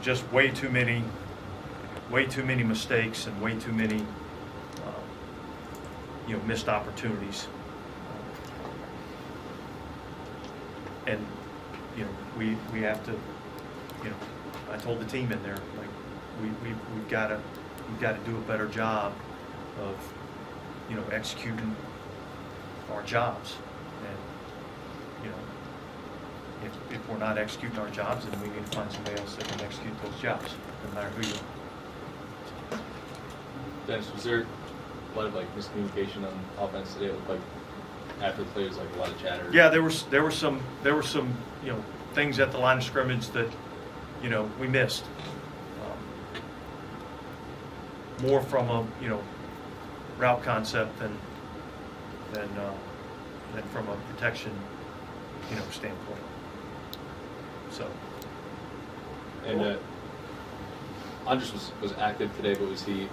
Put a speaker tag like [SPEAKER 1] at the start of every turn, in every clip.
[SPEAKER 1] just way too many mistakes and way too many missed opportunities. And we have to, I told the team in there, like we've got to do a better job of executing our jobs. And if we're not executing our jobs, then we need to find somebody else that can execute those jobs, no matter who you are.
[SPEAKER 2] Dennis, was there a lot of miscommunication on offense today? It looked like after the play was a lot of chatter.
[SPEAKER 1] Yeah, there were some things at the line of scrimmage that we missed. More from a route concept than from a protection standpoint. So.
[SPEAKER 2] And Andres was active today, but was he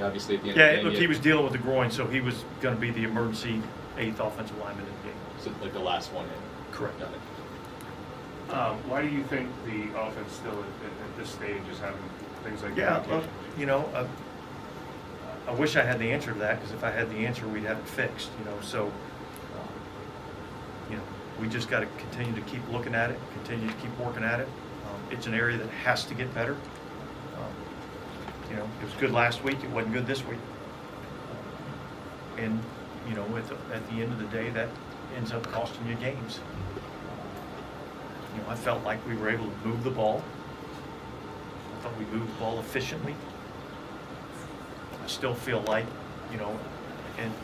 [SPEAKER 2] obviously at the end of the game?
[SPEAKER 1] Yeah, look, he was dealing with the groin, so he was going to be the emergency 8th offensive lineman in the game.
[SPEAKER 2] So the last one in.
[SPEAKER 1] Correct.
[SPEAKER 2] Got it.
[SPEAKER 3] Why do you think the offense still at this stage is having things like
[SPEAKER 1] Yeah,
[SPEAKER 3] that?
[SPEAKER 1] I wish I had the answer to that, because if I had the answer, we'd have it fixed. So we just got to continue to keep looking at it, continue to keep working at it. It's an area that has to get better. It was good last week. It wasn't good this week. And at the end of the day, that ends up costing you games. I felt like we were able to move the ball. I thought we moved the ball efficiently. I still feel like,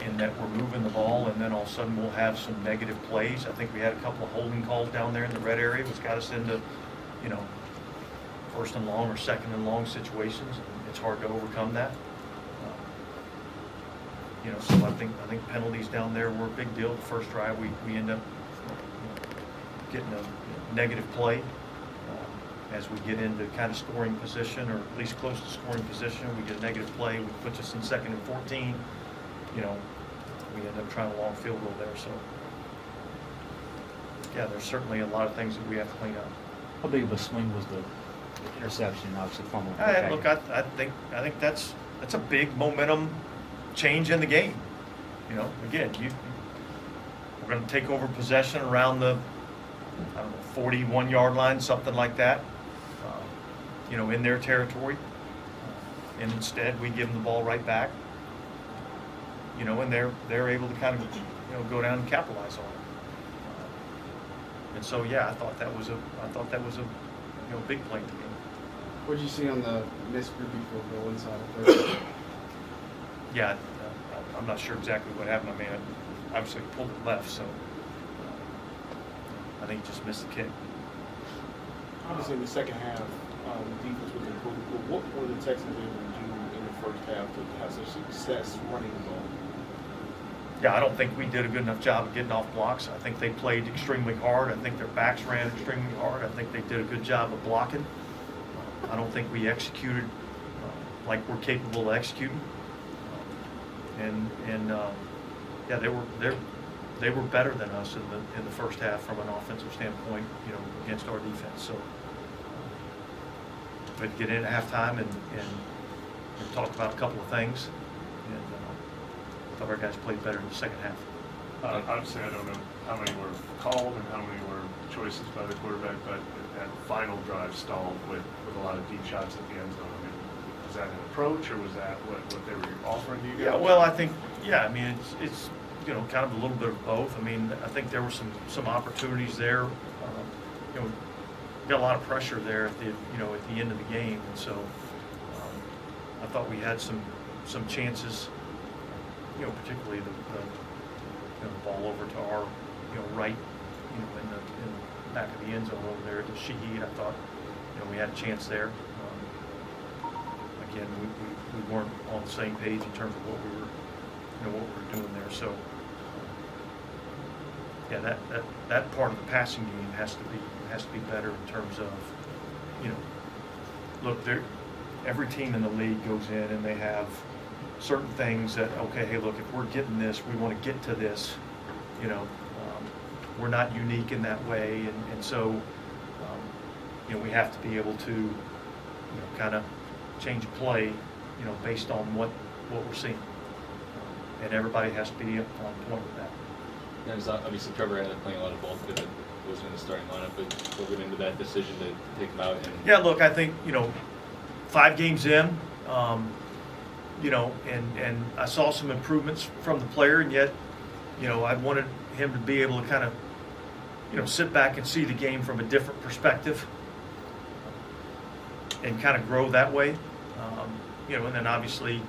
[SPEAKER 1] in that we're moving the ball, and then all of a sudden we'll have some negative plays. I think we had a couple of holding calls down there in the red area, which got us into, first and long or second and long situations. It's hard to overcome that. So I think penalties down there were a big deal. The first drive we end up getting a negative play. As we get into kind of scoring position, or at least close to scoring position, we get a negative play, which puts us in 2nd and 14. We end up trying a long field goal there. So, yeah, there's certainly a lot of things that we have to clean up.
[SPEAKER 4] How big of a swing was the interception, obviously fumble?
[SPEAKER 1] Look, I think that's a big momentum change in the game. Again, we're going to take over possession around the 41-yard line, something like that. In their territory, and instead we give them the ball right back. And they're able to kind of go down and capitalize on it. And so yeah, I thought that was a big play in the game.
[SPEAKER 5] What did you see on the missed Ruby field goal inside of 30?
[SPEAKER 1] Yeah, I'm not sure exactly what happened. I mean, obviously pulled it left, so I think he just missed the kick.
[SPEAKER 6] Obviously, in the second half, the defense was improved. But what were the Texans able to do in the first half to have such success running the ball?
[SPEAKER 1] Yeah, I don't think we did a good enough job of getting off blocks. I think they played extremely hard. I think their backs ran extremely hard. I think they did a good job of blocking. I don't think we executed like we're capable of executing. Yeah, they were better than us in the first half from an offensive standpoint, against our defense. So we had to get in at halftime and talk about a couple of things. And I thought our guys played better in the second half.
[SPEAKER 3] Obviously, I don't know how many were called and how many were choices by the quarterback, but that final drive stalled with a lot of deep shots at the end zone. I mean, was that an approach, or was that what they were offering you guys?
[SPEAKER 1] Yeah, well, I think, I mean, it's kind of a little bit of both. I mean, I think there were some opportunities there. Got a lot of pressure there at the end of the game, and so I thought we had some chances. Particularly the ball over to our right, in the back of the end zone over there to Shaheed. I thought we had a chance there. Again, we weren't on the same page in terms of what we were doing there. So yeah, that part of the passing game has to be better in terms of look, every team in the league goes in and they have certain things that, okay, hey, look, if we're getting this, we want to get to this. We're not unique in that way, and so we have to be able to, kind of change play, based on what we're seeing. And everybody has to be on point with that.
[SPEAKER 2] Yeah, because obviously Trevor ended up playing a lot of ball today, but wasn't in the starting lineup. But we'll get into that decision to take him out. And
[SPEAKER 1] Yeah, look, I think, 5 games in, and I saw some improvements from the player, and yet, I wanted him to be able to kind of, sit back and see the game from a different perspective and kind of grow that way. And then obviously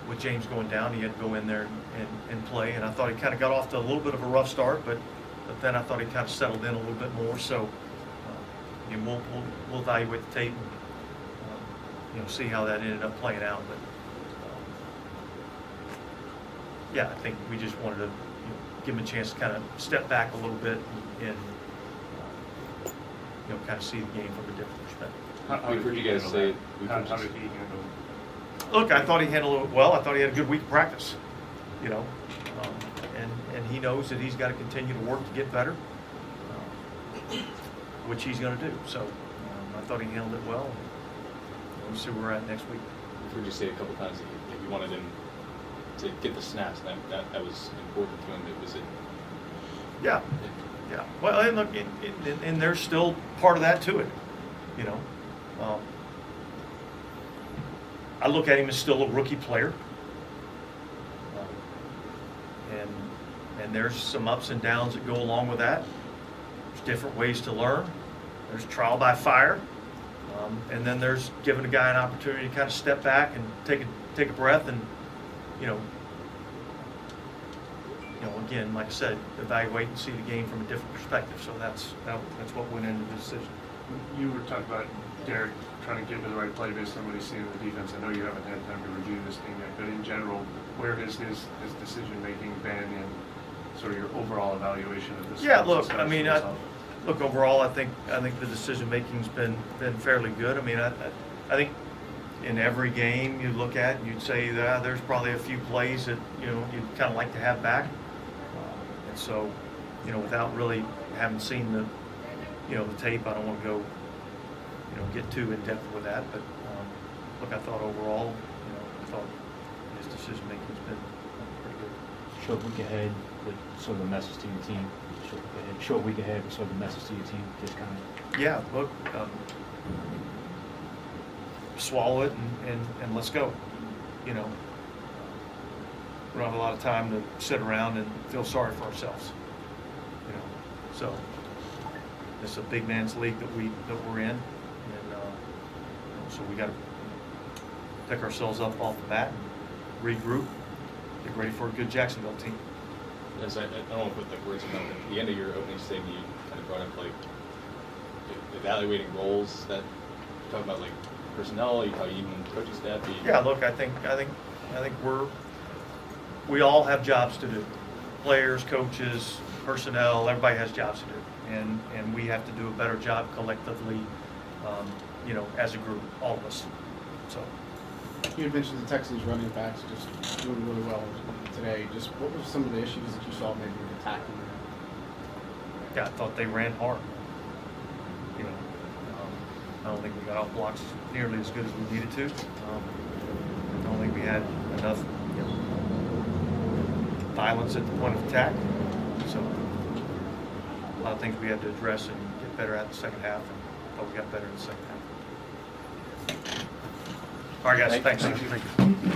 [SPEAKER 1] with James going down, he had to go in there and play, and I thought he kind of got off to a little bit of a rough start, but then I thought he kind of settled in a little bit more. So we'll evaluate the tape and see how that ended up playing out. But yeah, I think we just wanted to give him a chance to kind of step back a little bit and kind of see the game from a different perspective.
[SPEAKER 2] We've heard you guys say.
[SPEAKER 3] How did he handle it?
[SPEAKER 1] Look, I thought he handled it well. I thought he had a good week of practice, and he knows that he's got to continue to work to get better, which he's going to do. So I thought he handled it well. We'll see where we're at next week.
[SPEAKER 2] We've heard you say a couple times that you wanted him to get the snaps. That was important to him. Was it?
[SPEAKER 1] Yeah. Yeah. Well, and look, and there's still part of that to it, I look at him as still a rookie player, and there's some ups and downs that go along with that. There's different ways to learn. There's trial by fire, and then there's giving a guy an opportunity to kind of step back and take a breath and, again, like I said, evaluate and see the game from a different perspective. So that's what went into the decision.
[SPEAKER 3] You were talking about Derek trying to get into the right play based on what he's seen in the defense. I know you haven't had time to review this game yet, but in general, where has his decision-making been in sort of your overall evaluation of this?
[SPEAKER 1] Yeah, look, I mean, overall, I think the decision-making's been fairly good. I mean, I think in every game you look at and you'd say that there's probably a few plays that, you'd kind of like to have back. And so, without really having seen the tape, I don't want to go, get too in depth with that. But look, I thought overall, I thought his decision making's been pretty good.
[SPEAKER 4] Short week ahead, but sort of a message to your team. Short week ahead, but sort of a message to your team. Just kind of.
[SPEAKER 1] Yeah, look, swallow it and let's go. We don't have a lot of time to sit around and feel sorry for ourselves. So it's a big man's league that we're in, and so we got to pick ourselves up off the mat and regroup, get ready for a good Jacksonville team.
[SPEAKER 2] Yes, I don't want to put the words in my mouth. At the end of your opening statement, you kind of brought up evaluating roles. That you talk about personnel. You talk even coaching staff.
[SPEAKER 1] Yeah, look, I think we all have jobs to do. Players, coaches, personnel, everybody has jobs to do. And we have to do a better job collectively, as a group, all of us. So.
[SPEAKER 5] You had mentioned the Texans running backs just doing really well today. Just what were some of the issues that you saw maybe with attacking them?
[SPEAKER 1] Yeah, I thought they ran hard. I don't think we got off blocks nearly as good as we needed to. I don't think we had enough violence at the point of attack. So a lot of things we had to address and get better at the second half, and thought we got better in the second half. All right, guys, thanks.
[SPEAKER 3] Thank you.